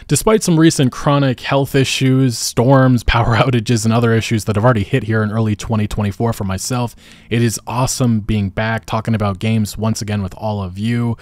Despite some recent chronic health issues, storms, power outages, and other issues that have already hit here in early 2024 for myself, it is awesome being back, talking about games once again with all of you.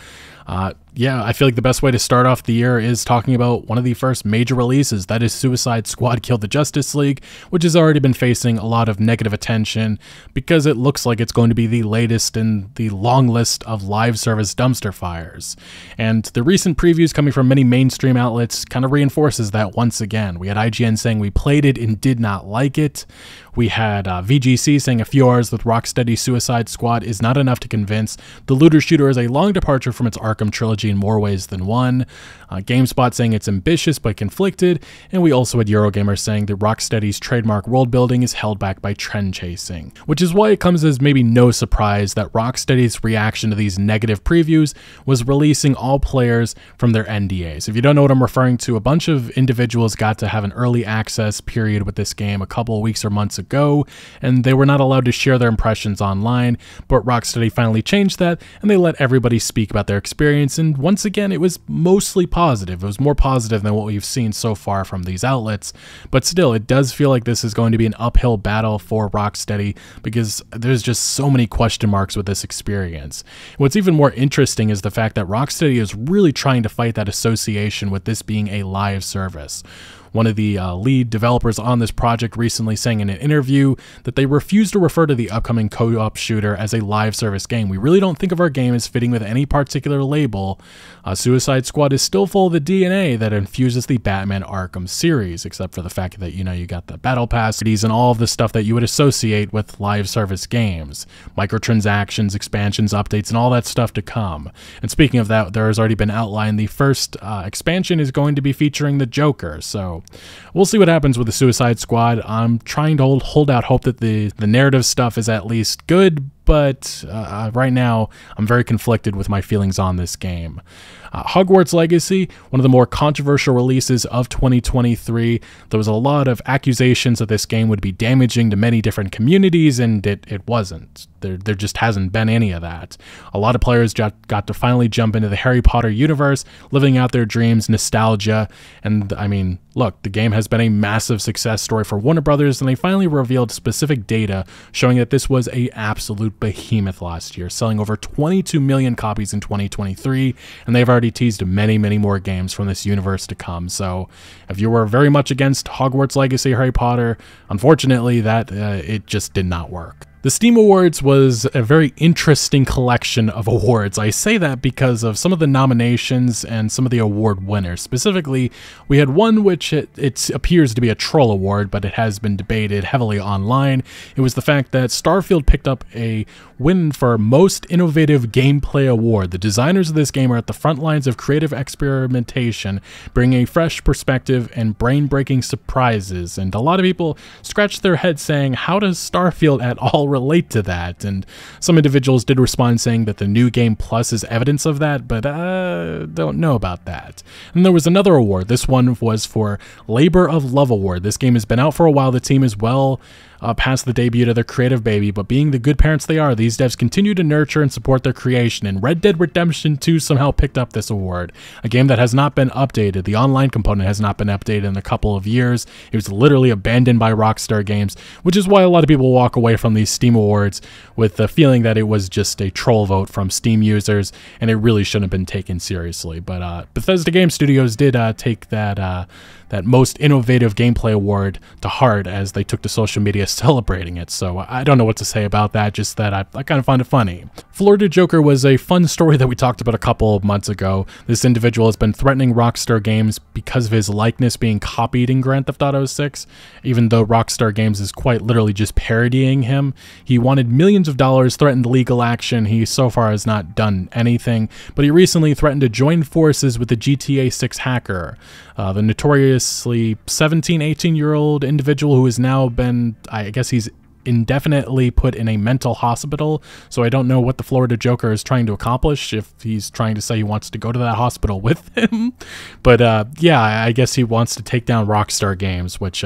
Yeah, I feel like the best way to start off the year is talking about one of the first major releases, that is Suicide Squad Kill the Justice League, which has already been facing a lot of negative attention because it looks like it's going to be the latest in the long list of live service dumpster fires. And the recent previews coming from many mainstream outlets kind of reinforces that once again. We had IGN saying we played it and did not like it. We had VGC saying a few hours with Rocksteady Suicide Squad is not enough to convince. The looter shooter is a long departure from its Arkham trilogy in more ways than one. GameSpot saying it's ambitious but conflicted. And we also had Eurogamer saying that Rocksteady's trademark world building is held back by trend chasing. Which is why it comes as maybe no surprise that Rocksteady's reaction to these negative previews was releasing all players from their NDAs. If you don't know what I'm referring to, a bunch of individuals got to have an early access period with this game a couple of weeks or months ago, and they were not allowed to share their impressions online, but Rocksteady finally changed that, and they let everybody speak about their experience, and once again, it was mostly positive. It was more positive than what we've seen so far from these outlets, but still, it does feel like this is going to be an uphill battle for Rocksteady because there's just so many question marks with this experience. What's even more interesting is the fact that Rocksteady is really trying to fight that association with this being a live service. One of the lead developers on this project recently saying in an interview that they refuse to refer to the upcoming co-op shooter as a live service game. We really don't think of our game as fitting with any particular label. Suicide Squad is still full of the DNA that infuses the Batman Arkham series, except for the fact that, you got the battle pass and all of the stuff that you would associate with live service games. Microtransactions, expansions, updates, and all that stuff to come. And speaking of that, there has already been outlined the first expansion is going to be featuring the Joker, so we'll see what happens with the Suicide Squad. I'm trying to hold out hope that the narrative stuff is at least good, but right now I'm very conflicted with my feelings on this game. Hogwarts Legacy, one of the more controversial releases of 2023. There was a lot of accusations that this game would be damaging to many different communities, and it wasn't. There just hasn't been any of that. A lot of players got to finally jump into the Harry Potter universe, living out their dreams, nostalgia, and I mean, look, the game has been a massive success story for Warner Brothers, and they finally revealed specific data showing that this was an absolute behemoth last year, selling over 22 million copies in 2023, and they've already teased many, many more games from this universe to come. So if you were very much against Hogwarts Legacy Harry Potter, unfortunately that it just did not work. The Steam Awards was a very interesting collection of awards. I say that because of some of the nominations and some of the award winners. Specifically, we had one which it appears to be a troll award, but it has been debated heavily online. It was the fact that Starfield picked up a win for Most Innovative Gameplay Award. The designers of this game are at the front lines of creative experimentation, bringing a fresh perspective and brain-breaking surprises. And a lot of people scratched their heads saying, how does Starfield at all relate to that? And some individuals did respond saying that the new game plus is evidence of that, but don't know about that. And there was another award. This one was for Labor of Love Award. This game has been out for a while. The team is well past the debut of their creative baby, but being the good parents they are, these devs continue to nurture and support their creation, and Red Dead Redemption 2 somehow picked up this award. A game that has not been updated. The online component has not been updated in a couple of years. It was literally abandoned by Rockstar Games, which is why a lot of people walk away from these Steam Awards with the feeling that it was just a troll vote from Steam users, and it really shouldn't have been taken seriously. But Bethesda Game Studios did take that Most Innovative Gameplay Award to heart as they took to social media celebrating it. So I don't know what to say about that, just that I kind of find it funny. Florida Joker was a fun story that we talked about a couple of months ago. This individual has been threatening Rockstar Games because of his likeness being copied in Grand Theft Auto 6, even though Rockstar Games is quite literally just parodying him. He wanted millions of dollars, threatened legal action. He so far has not done anything, but he recently threatened to join forces with the GTA 6 hacker, the notoriously 17, 18-year-old individual who has now been, I guess he's indefinitely put in a mental hospital, so I don't know what the Florida Joker is trying to accomplish, if he's trying to say he wants to go to that hospital with him. But yeah, I guess he wants to take down Rockstar Games, which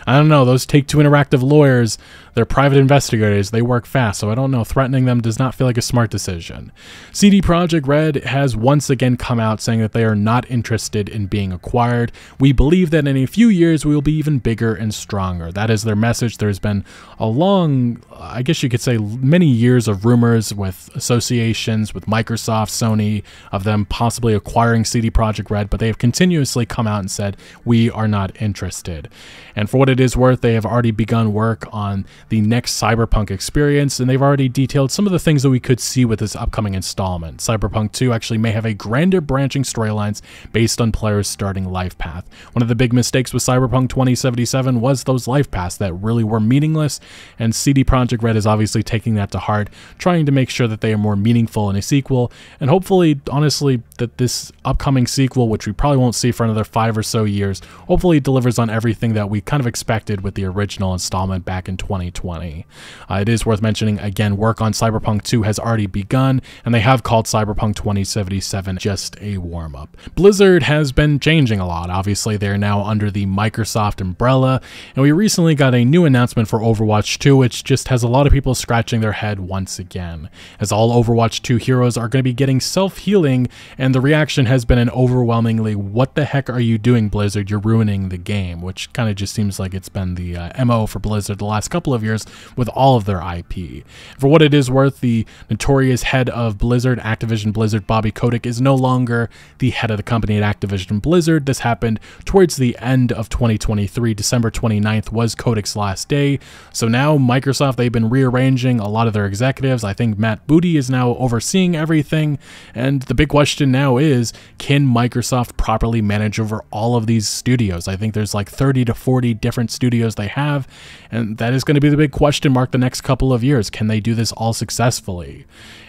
I don't know, those Take-Two Interactive lawyers, they're private investigators, they work fast, so I don't know, threatening them does not feel like a smart decision. CD Projekt Red has once again come out saying that they are not interested in being acquired. We believe that in a few years we will be even bigger and stronger. That is their message. There's been a long, I guess you could say, many years of rumors with associations with Microsoft, Sony, of them possibly acquiring CD Projekt Red, but they have continuously come out and said, we are not interested. And for what it is worth, they have already begun work on the next Cyberpunk experience, and they've already detailed some of the things that we could see with this upcoming installment. Cyberpunk 2 actually may have a grander branching storylines based on players' starting life path. One of the big mistakes with Cyberpunk 2077 was those life paths that really were meaningless, and CD Projekt Red is obviously taking that to heart, trying to make sure that they are more meaningful in a sequel, and hopefully, honestly, that this upcoming sequel, which we probably won't see for another 5 or so years, hopefully delivers on everything that we kind of expected with the original installment back in 2020. It is worth mentioning, again, work on Cyberpunk 2 has already begun, and they have called Cyberpunk 2077 just a warm-up. Blizzard has been changing a lot. Obviously, they're now under the Microsoft umbrella, and we recently got a new announcement for Overwatch 2, which just has a lot of people scratching their head once again, as all Overwatch 2 heroes are going to be getting self-healing, and the reaction has been an overwhelmingly, what the heck are you doing, Blizzard? You're ruining the game, which kind of just seems like it's been the MO for Blizzard the last couple of years with all of their IP. For what it is worth, the notorious head of Blizzard, Activision Blizzard, Bobby Kotick, is no longer the head of the company at Activision Blizzard. This happened towards the end of 2023. December 29th was Kotick's last day. So now Microsoft, they've been rearranging a lot of their executives. I think Matt Booty is now overseeing everything. And the big question now is, can Microsoft properly manage over all of these studios? I think there's like 30 to 40 different studios they have, and that is going to be the big question mark the next couple of years. Can they do this all successfully?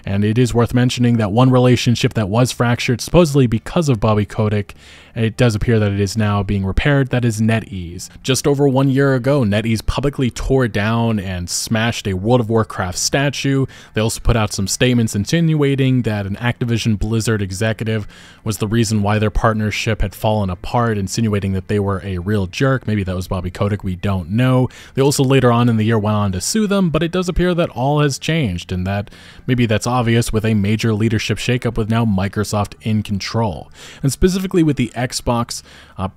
And it is worth mentioning that one relationship that was fractured, supposedly because of Bobby Kotick, it does appear that it is now being repaired. That is NetEase. Just over 1 year ago, NetEase publicly tore down and smashed a World of Warcraft statue. They also put out some statements insinuating that an Activision Blizzard executive was the reason why their partnership had fallen apart, insinuating that they were a real jerk. Maybe that was Bobby Kotick, we don't know. They also later on in the year went on to sue them, but it does appear that all has changed, and that maybe that's obvious with a major leadership shakeup with now Microsoft in control. And specifically with the Xbox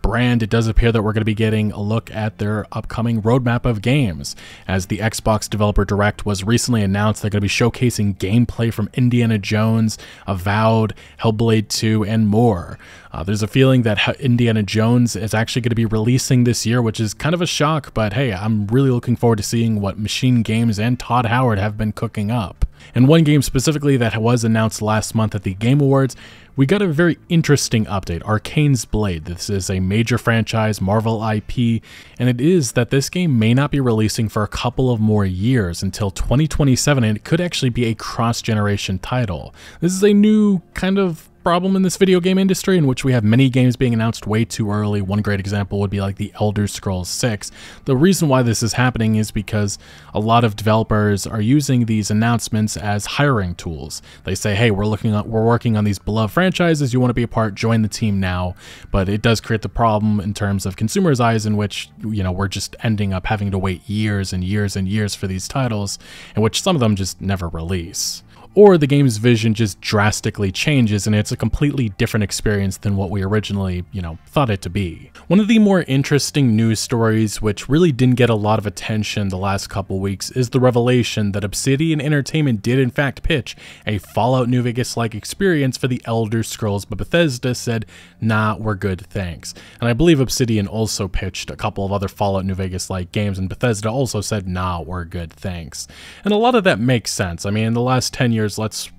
brand, it does appear that we're going to be getting a look at their upcoming roadmap of games. As the Xbox Developer Direct was recently announced, they're going to be showcasing gameplay from Indiana Jones, Avowed, Hellblade 2, and more. There's a feeling that Indiana Jones is actually going to be releasing this year, which is kind of a shock, but hey, I'm really looking forward to seeing what Machine Games and Todd Howard have been cooking up. And one game specifically that was announced last month at the Game Awards, we got a very interesting update, Arcane's Blade. This is a major franchise, Marvel IP, and it is that this game may not be releasing for a couple of more years until 2027, and it could actually be a cross-generation title. This is a new kind of problem in this video game industry in which we have many games being announced way too early. One great example would be like the Elder Scrolls 6. The reason why this is happening is because a lot of developers are using these announcements as hiring tools. They say, hey, we're working on these beloved franchises, you want to be a part, join the team now. But it does create the problem in terms of consumers' eyes, in which, you know, we're just ending up having to wait years and years and years for these titles, in which some of them just never release. Or the game's vision just drastically changes and it's a completely different experience than what we originally, thought it to be. One of the more interesting news stories, which really didn't get a lot of attention the last couple weeks, is the revelation that Obsidian Entertainment did in fact pitch a Fallout New Vegas-like experience for the Elder Scrolls, but Bethesda said, nah, we're good, thanks. And I believe Obsidian also pitched a couple of other Fallout New Vegas-like games, and Bethesda also said, nah, we're good, thanks. And a lot of that makes sense. I mean, in the last 10 years, let's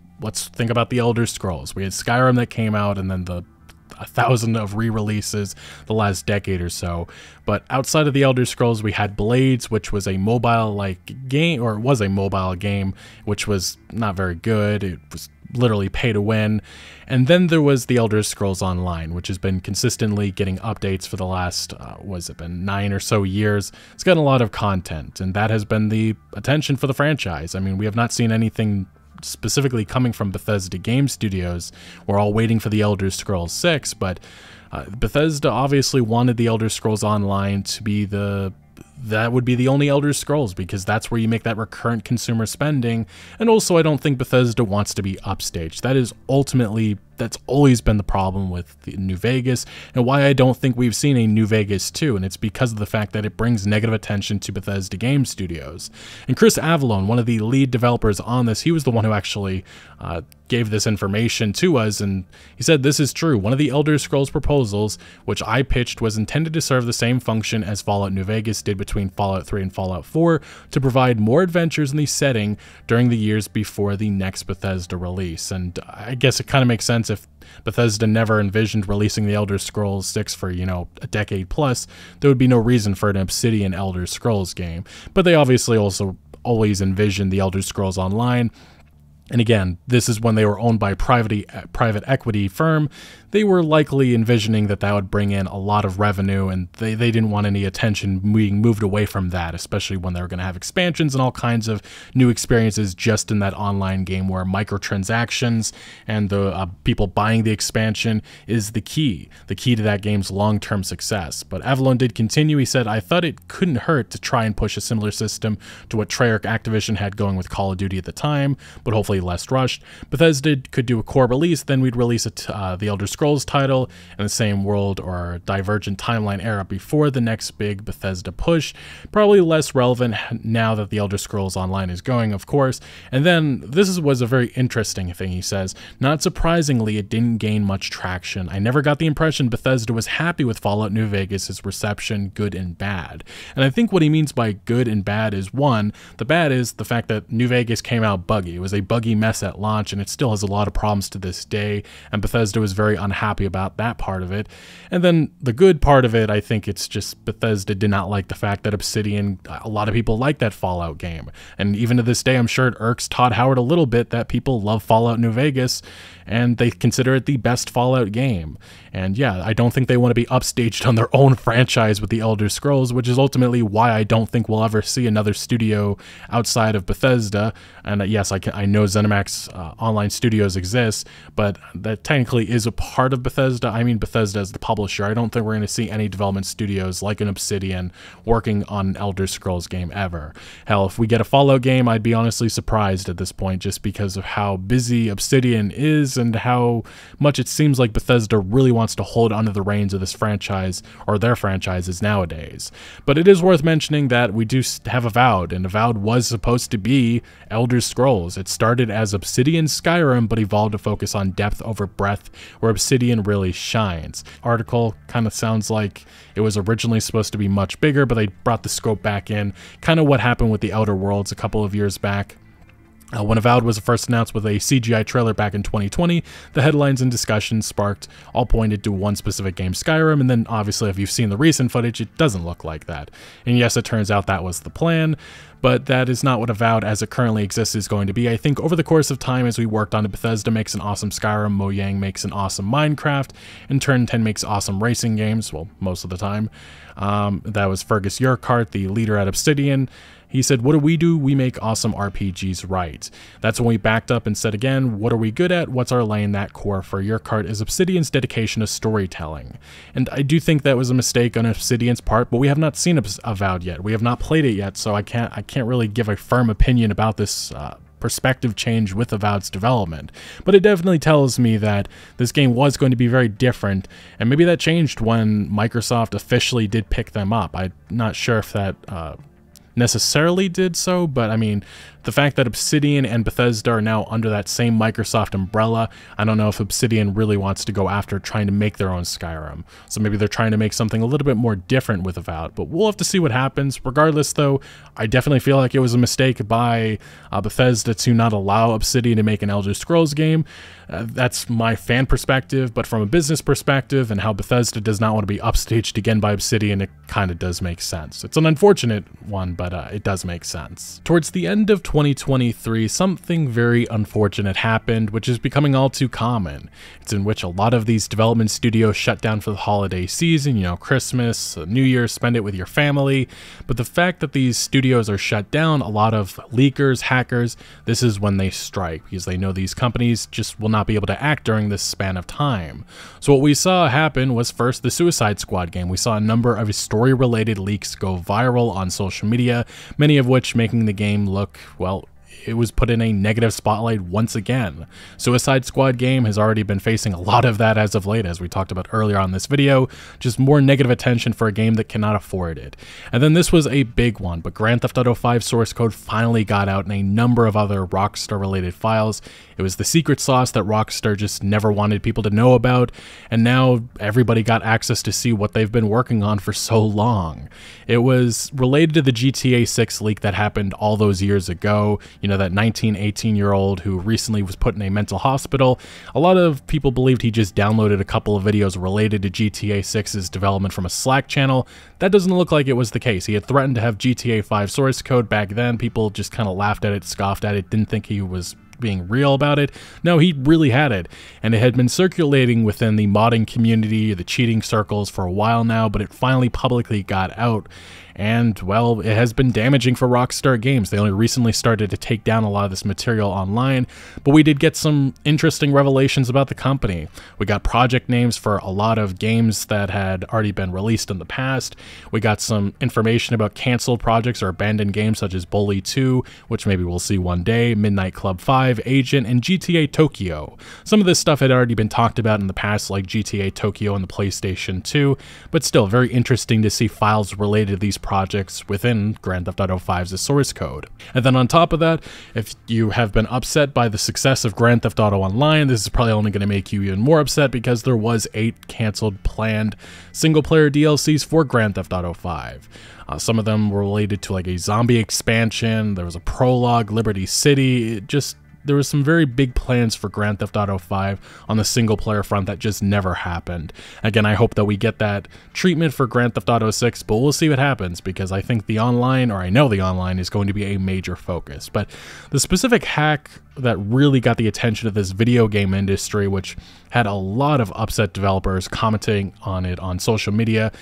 think about the Elder Scrolls. We had Skyrim that came out, and then the 1,000 of re-releases the last decade or so. But outside of the Elder Scrolls, we had Blades, which was a mobile-like game, or it was a mobile game, which was not very good. It was literally pay to win. And then there was the Elder Scrolls Online, which has been consistently getting updates for the last, 9 or so years. It's gotten a lot of content, and that has been the attention for the franchise. I mean, we have not seen anything specifically coming from Bethesda Game Studios. We're all waiting for the Elder Scrolls 6, but Bethesda obviously wanted the Elder Scrolls Online to be the that would be the only Elder Scrolls, because that's where you make that recurrent consumer spending. And also, I don't think Bethesda wants to be upstaged. That's always been the problem with the New Vegas, and why I don't think we've seen a New Vegas 2, and it's because of the fact that it brings negative attention to Bethesda game studios. And Chris Avallone, one of the lead developers on this, he was the one who actually gave this information to us, and he said this is true. One of the Elder Scrolls proposals, which I pitched, was intended to serve the same function as Fallout New Vegas did between Fallout 3 and Fallout 4, to provide more adventures in the setting during the years before the next Bethesda release. And I guess it kind of makes sense. If Bethesda never envisioned releasing the Elder Scrolls 6 for, a decade plus, there would be no reason for an Obsidian Elder Scrolls game. But they obviously also always envisioned the Elder Scrolls Online. And again, this is when they were owned by a private equity firm. They were likely envisioning that would bring in a lot of revenue, and they didn't want any attention being moved away from that, especially when they were going to have expansions and all kinds of new experiences just in that online game, where microtransactions and the people buying the expansion is the key to that game's long-term success. But Avallone did continue. He said, "I thought it couldn't hurt to try and push a similar system to what Treyarch Activision had going with Call of Duty at the time, but hopefully less rushed. Bethesda could do a core release, then we'd release the Elder Scrolls title in the same world or divergent timeline era before the next big Bethesda push. Probably less relevant now that the Elder Scrolls Online is going, of course." And then this was a very interesting thing he says. "Not surprisingly, it didn't gain much traction. I never got the impression Bethesda was happy with Fallout New Vegas' reception, good and bad." And I think what he means by good and bad is, one, the bad is the fact that New Vegas came out buggy. It was a buggy mess at launch, and it still has a lot of problems to this day, and Bethesda was very unhappy about that part of it. And then the good part of it, I think it's just Bethesda did not like the fact that Obsidian, a lot of people like that Fallout game, and even to this day I'm sure it irks Todd Howard a little bit that people love Fallout New Vegas and they consider it the best Fallout game. And yeah, I don't think they want to be upstaged on their own franchise with the Elder Scrolls, which is ultimately why I don't think we'll ever see another studio outside of Bethesda. And yes, I know ZeniMax Online Studios exists, but that technically is a part of Bethesda. I mean Bethesda as the publisher. I don't think we're going to see any development studios like an Obsidian working on an Elder Scrolls game ever. Hell, if we get a Fallout game, I'd be honestly surprised at this point, just because of how busy Obsidian is and how much it seems like Bethesda really wants to hold under the reins of this franchise, or their franchises nowadays. But it is worth mentioning that we do have Avowed, and Avowed was supposed to be Elder Scrolls. It started as Obsidian Skyrim, but evolved to focus on depth over breadth, where Obsidian really shines. Article kind of sounds like it was originally supposed to be much bigger, but they brought the scope back in, kind of what happened with the Outer Worlds a couple of years back. When Avowed was first announced with a CGI trailer back in 2020, the headlines and discussions sparked all pointed to one specific game, Skyrim, and then obviously if you've seen the recent footage, it doesn't look like that. And yes, it turns out that was the plan, but that is not what Avowed as it currently exists is going to be. I think over the course of time, as we worked on it, Bethesda makes an awesome Skyrim, Mojang makes an awesome Minecraft, and Turn 10 makes awesome racing games, well, most of the time. That was Fergus Urquhart, the leader at Obsidian. He said, "What do? We make awesome RPGs right." That's when we backed up and said again, what are we good at? What's our lane? That core for Urquhart is Obsidian's dedication to storytelling. And I do think that was a mistake on Obsidian's part, but we have not seen Avowed yet. We have not played it yet, so I can't really give a firm opinion about this perspective change with Avowed's development. But it definitely tells me that this game was going to be very different, and maybe that changed when Microsoft officially did pick them up. I'm not sure if that necessarily did so, but I mean, the fact that Obsidian and Bethesda are now under that same Microsoft umbrella, I don't know if Obsidian really wants to go after trying to make their own Skyrim. So maybe they're trying to make something a little bit more different with Avowed, but we'll have to see what happens. Regardless though, I definitely feel like it was a mistake by Bethesda to not allow Obsidian to make an Elder Scrolls game. That's my fan perspective, but from a business perspective and how Bethesda does not want to be upstaged again by Obsidian, it kind of does make sense. It's an unfortunate one, but but it does make sense. Towards the end of 2023, something very unfortunate happened, which is becoming all too common. It's in which a lot of these development studios shut down for the holiday season, you know, Christmas, New Year's, spend it with your family. But the fact that these studios are shut down, a lot of leakers, hackers, this is when they strike, because they know these companies just will not be able to act during this span of time. So what we saw happen was first the Suicide Squad game. We saw a number of story-related leaks go viral on social media, many of which making the game look, well, it was put in a negative spotlight once again. Suicide Squad game has already been facing a lot of that as of late, as we talked about earlier on this video, just more negative attention for a game that cannot afford it. And then this was a big one, but Grand Theft Auto 5 source code finally got out in a number of other Rockstar related files. It was the secret sauce that Rockstar just never wanted people to know about, and now everybody got access to see what they've been working on for so long. It was related to the GTA 6 leak that happened all those years ago, you know, that 18-year-old who recently was put in a mental hospital. A lot of people believed he just downloaded a couple of videos related to GTA 6's development from a Slack channel. That doesn't look like it was the case. He had threatened to have GTA 5 source code back then. People just kind of laughed at it, scoffed at it, didn't think he was being real about it. No, he really had it, and it had been circulating within the modding community, the cheating circles for a while now, but it finally publicly got out. And, well, it has been damaging for Rockstar Games. They only recently started to take down a lot of this material online, but we did get some interesting revelations about the company. We got project names for a lot of games that had already been released in the past. We got some information about canceled projects or abandoned games such as Bully 2, which maybe we'll see one day, Midnight Club 5, Agent, and GTA Tokyo. Some of this stuff had already been talked about in the past, like GTA Tokyo and the PlayStation 2, but still very interesting to see files related to these projects within Grand Theft Auto 5's source code. And then on top of that, if you have been upset by the success of Grand Theft Auto Online, this is probably only going to make you even more upset, because there was 8 canceled planned single-player DLCs for Grand Theft Auto 5. Some of them were related to like a zombie expansion, there was a prologue, Liberty City, there was some very big plans for Grand Theft Auto 5 on the single player front that just never happened. Again, I hope that we get that treatment for Grand Theft Auto 6, but we'll see what happens, because I think the online, or I know the online, is going to be a major focus. But the specific hack that really got the attention of this video game industry, which had a lot of upset developers commenting on it on social media,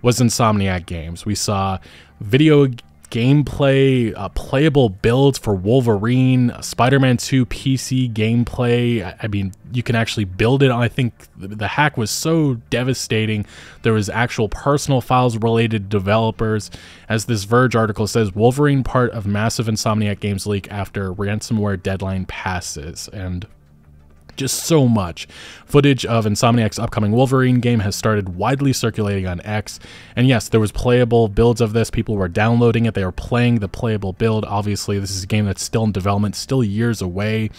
was Insomniac Games. We saw video gameplay, playable builds for Wolverine, Spider-Man 2 PC gameplay. I mean, you can actually build it. I think the hack was so devastating. There was actual personal files related to developers. As this Verge article says, Wolverine part of massive Insomniac Games leak after ransomware deadline passes. And just so much footage of Insomniac's upcoming Wolverine game has started widely circulating on X, and yes, there was playable builds of this. People were downloading it, they were playing the playable build. Obviously, this is a game that's still in development, still years away,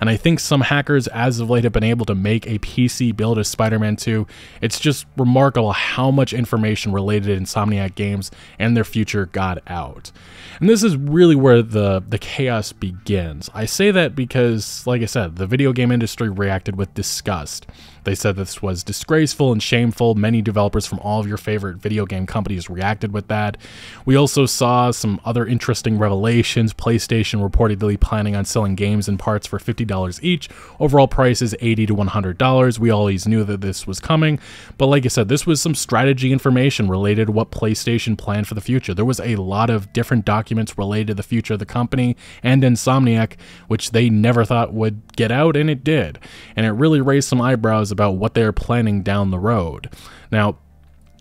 and I think some hackers as of late have been able to make a PC build of Spider-Man 2. It's just remarkable how much information related to Insomniac Games and their future got out. And this is really where the chaos begins. I say that because, like I said, the video game industry reacted with disgust. They said this was disgraceful and shameful. Many developers from all of your favorite video game companies reacted with that. We also saw some other interesting revelations. PlayStation reportedly planning on selling games and parts for $50 each. Overall price is $80 to $100. We always knew that this was coming, but like I said, this was some strategy information related to what PlayStation planned for the future. There was a lot of different documents related to the future of the company and Insomniac, which they never thought would get out, and it did. And it really raised some eyebrows about what they're planning down the road. Now,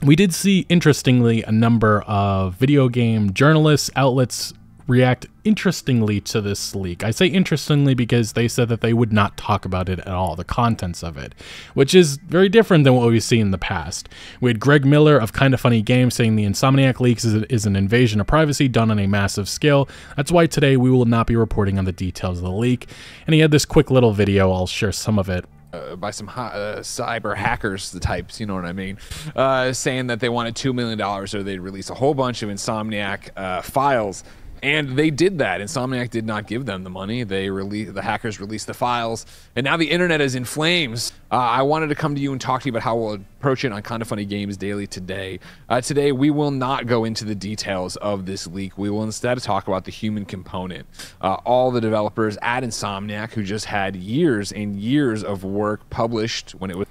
we did see, interestingly, a number of video game journalists, outlets react interestingly to this leak. I say interestingly because they said that they would not talk about it at all, the contents of it, which is very different than what we've seen in the past. We had Greg Miller of Kinda Funny Games saying the Insomniac leaks is an invasion of privacy done on a massive scale. That's why today we will not be reporting on the details of the leak. And he had this quick little video, I'll share some of it. By some cyber hackers, the types, you know what I mean, saying that they wanted $2 million or they'd release a whole bunch of Insomniac files And they did that. Insomniac did not give them the money. The hackers released the files, and now the internet is in flames. I wanted to come to you and talk to you about how we'll approach it on Kinda Funny Games Daily today. Today, we will not go into the details of this leak. We will instead talk about the human component. All the developers at Insomniac who just had years and years of work published when it was...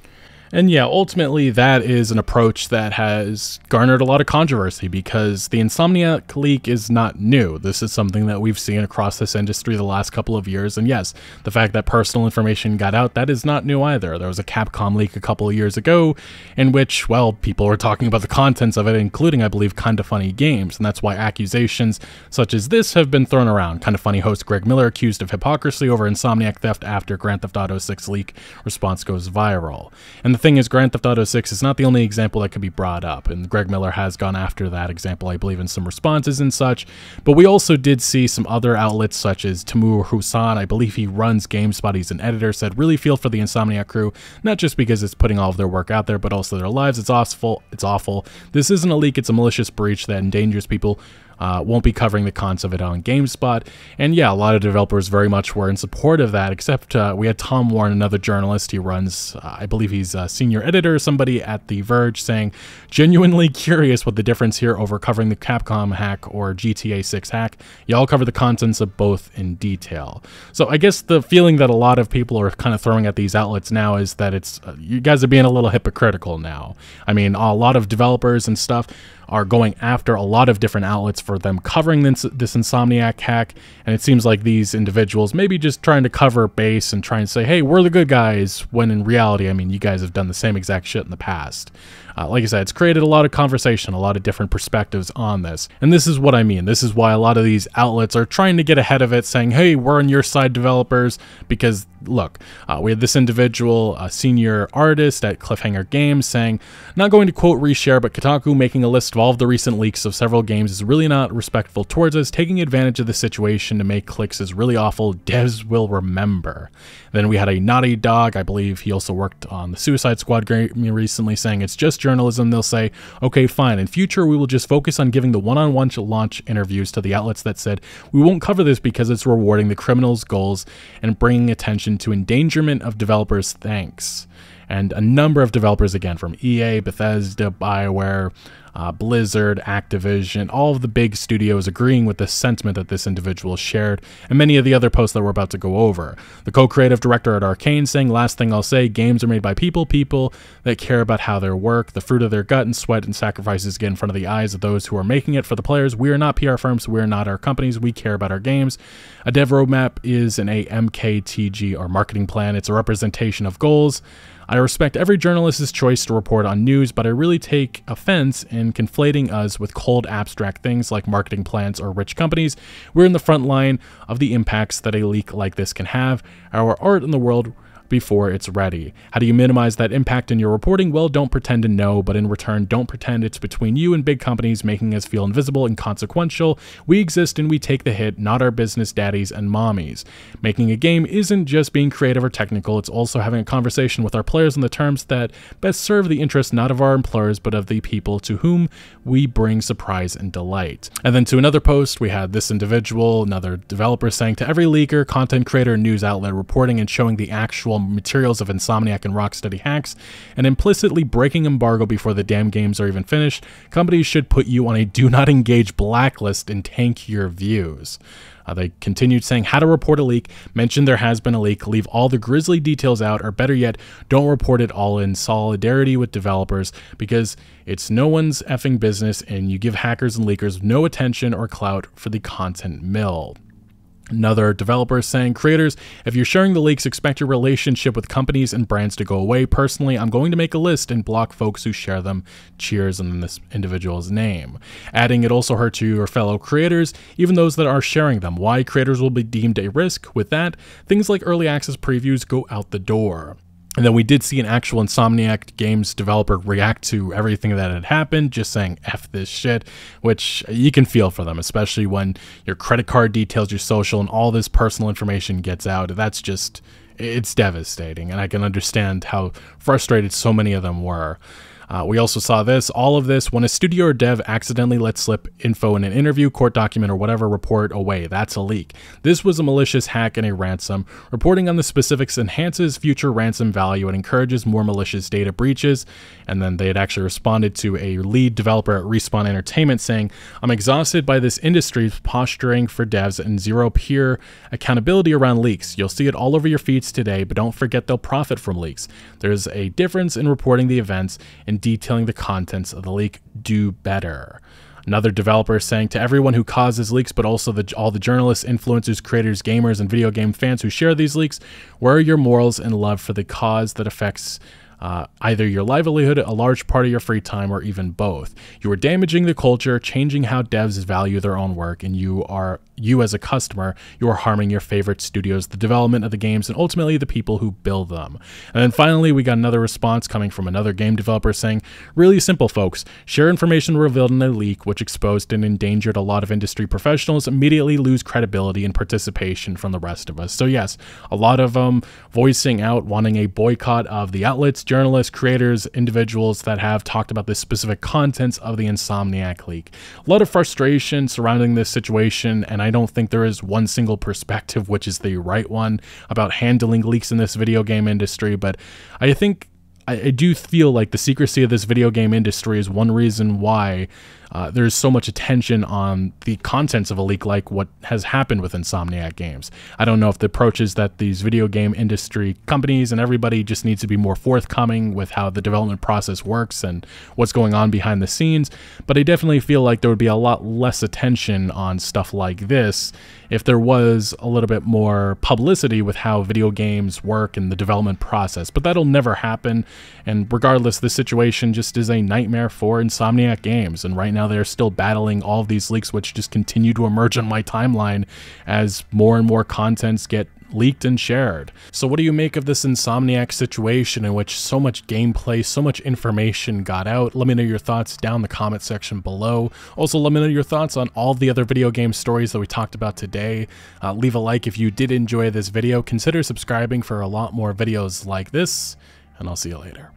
And yeah, ultimately that is an approach that has garnered a lot of controversy because the Insomniac leak is not new. This is something that we've seen across this industry the last couple of years. And yes, the fact that personal information got out, that is not new either. There was a Capcom leak a couple of years ago in which, well, people were talking about the contents of it, including, I believe, Kinda Funny Games. And that's why accusations such as this have been thrown around. Kinda Funny host Greg Miller accused of hypocrisy over Insomniac theft after Grand Theft Auto 6 leak response goes viral. And the thing is, Grand Theft Auto 6 is not the only example that could be brought up, and Greg Miller has gone after that example, I believe, in some responses and such, but we also did see some other outlets such as Timur Hussain, I believe he runs GameSpot, he's an editor, said really feel for the Insomniac crew, not just because it's putting all of their work out there, but also their lives. It's awful. This isn't a leak, it's a malicious breach that endangers people. Won't be covering the cons of it on GameSpot. And yeah, a lot of developers very much were in support of that, except we had Tom Warren, another journalist. He runs, I believe he's a senior editor or somebody at The Verge, saying, genuinely curious what the difference here over covering the Capcom hack or GTA 6 hack. Y'all cover the contents of both in detail. So I guess the feeling that a lot of people are kind of throwing at these outlets now is that it's, you guys are being a little hypocritical now. I mean, a lot of developers and stuff are going after a lot of different outlets for them covering this Insomniac hack, and it seems like these individuals maybe just trying to cover base and trying to say, hey, we're the good guys, when in reality, I mean, you guys have done the same exact shit in the past. Like I said, it's created a lot of conversation, a lot of different perspectives on this. And this is what I mean. This is why a lot of these outlets are trying to get ahead of it, saying, hey, we're on your side, developers, because look, we had this individual, a senior artist at Cliffhanger Games, saying, not going to quote reshare, but Kotaku making a list of all of the recent leaks of several games is really not respectful towards us. Taking advantage of the situation to make clicks is really awful. Devs will remember. Then we had a Naughty Dog, I believe he also worked on the Suicide Squad game recently, saying it's just journalism. They'll say, okay, fine. In future, we will just focus on giving the one-on-one launch interviews to the outlets that said, we won't cover this because it's rewarding the criminals' goals and bringing attention to endangerment of developers. Thanks. And a number of developers, again, from EA, Bethesda, BioWare, Blizzard, Activision, all of the big studios agreeing with the sentiment that this individual shared, and many of the other posts that we're about to go over. The co-creative director at Arcane saying, last thing I'll say, games are made by people that care about how their work, the fruit of their gut and sweat and sacrifices get in front of the eyes of those who are making it for the players. We are not PR firms, we are not our companies, we care about our games. A dev roadmap is an AMKTG or marketing plan. It's a representation of goals. I respect every journalist's choice to report on news, but I really take offense in conflating us with cold, abstract things like marketing plans or rich companies. We're in the front line of the impacts that a leak like this can have. Our art in the world before it's ready. How do you minimize that impact in your reporting? Well, don't pretend to know, but in return, don't pretend it's between you and big companies making us feel invisible and consequential. We exist and we take the hit, not our business daddies and mommies. Making a game isn't just being creative or technical, it's also having a conversation with our players on the terms that best serve the interests not of our employers, but of the people to whom we bring surprise and delight. And then to another post, we had this individual, another developer, saying to every leaker, content creator, news outlet reporting and showing the actual materials of Insomniac and Rocksteady hacks and implicitly breaking embargo before the damn games are even finished, companies should put you on a do not engage blacklist and tank your views. They continued saying how to report a leak, mention there has been a leak, leave all the grisly details out, or better yet, don't report it all in solidarity with developers because it's no one's effing business and you give hackers and leakers no attention or clout for the content mill. Another developer saying, creators, if you're sharing the leaks, expect your relationship with companies and brands to go away. Personally, I'm going to make a list and block folks who share them. Cheers, and then this individual's name. Adding, it also hurts your fellow creators, even those that are sharing them. Why creators will be deemed a risk. With that, things like early access previews go out the door. And then we did see an actual Insomniac Games developer react to everything that had happened, just saying F this shit, which you can feel for them, especially when your credit card details, your social, and all this personal information gets out. That's just, it's devastating, and I can understand how frustrated so many of them were. We also saw this, all of this, when a studio or dev accidentally lets slip info in an interview, court document, or whatever, report away. That's a leak. This was a malicious hack and a ransom. Reporting on the specifics enhances future ransom value and encourages more malicious data breaches. And then they had actually responded to a lead developer at Respawn Entertainment saying, I'm exhausted by this industry's posturing for devs and zero peer accountability around leaks. You'll see it all over your feeds today, but don't forget they'll profit from leaks. There's a difference in reporting the events and detailing the contents of the leak. Do better. Another developer saying, to everyone who causes leaks, but also all the journalists, influencers, creators, gamers, and video game fans who share these leaks, where are your morals and love for the cause that affects either your livelihood, a large part of your free time, or even both? You are damaging the culture, changing how devs value their own work, and you as a customer, you are harming your favorite studios, the development of the games, and ultimately the people who build them. And then finally, we got another response coming from another game developer saying, really simple, folks. Share information revealed in a leak which exposed and endangered a lot of industry professionals, immediately lose credibility and participation from the rest of us. So yes, a lot of them voicing out, wanting a boycott of the outlets, journalists, creators, individuals that have talked about the specific contents of the Insomniac leak. A lot of frustration surrounding this situation, and I don't think there is one single perspective which is the right one about handling leaks in this video game industry, but I think I do feel like the secrecy of this video game industry is one reason why there's so much attention on the contents of a leak like what has happened with Insomniac games. I don't know if the approach is that these video game industry companies and everybody just needs to be more forthcoming with how the development process works and what's going on behind the scenes, but I definitely feel like there would be a lot less attention on stuff like this if there was a little bit more publicity with how video games work and the development process. But that'll never happen, and regardless, this situation just is a nightmare for Insomniac Games, and right now they're still battling all of these leaks which just continue to emerge on my timeline as more and more contents get leaked and shared. So what do you make of this Insomniac situation in which so much gameplay, so much information got out? Let me know your thoughts down in the comment section below. Also, let me know your thoughts on all the other video game stories that we talked about today. Leave a like if you did enjoy this video. Consider subscribing for a lot more videos like this, and I'll see you later.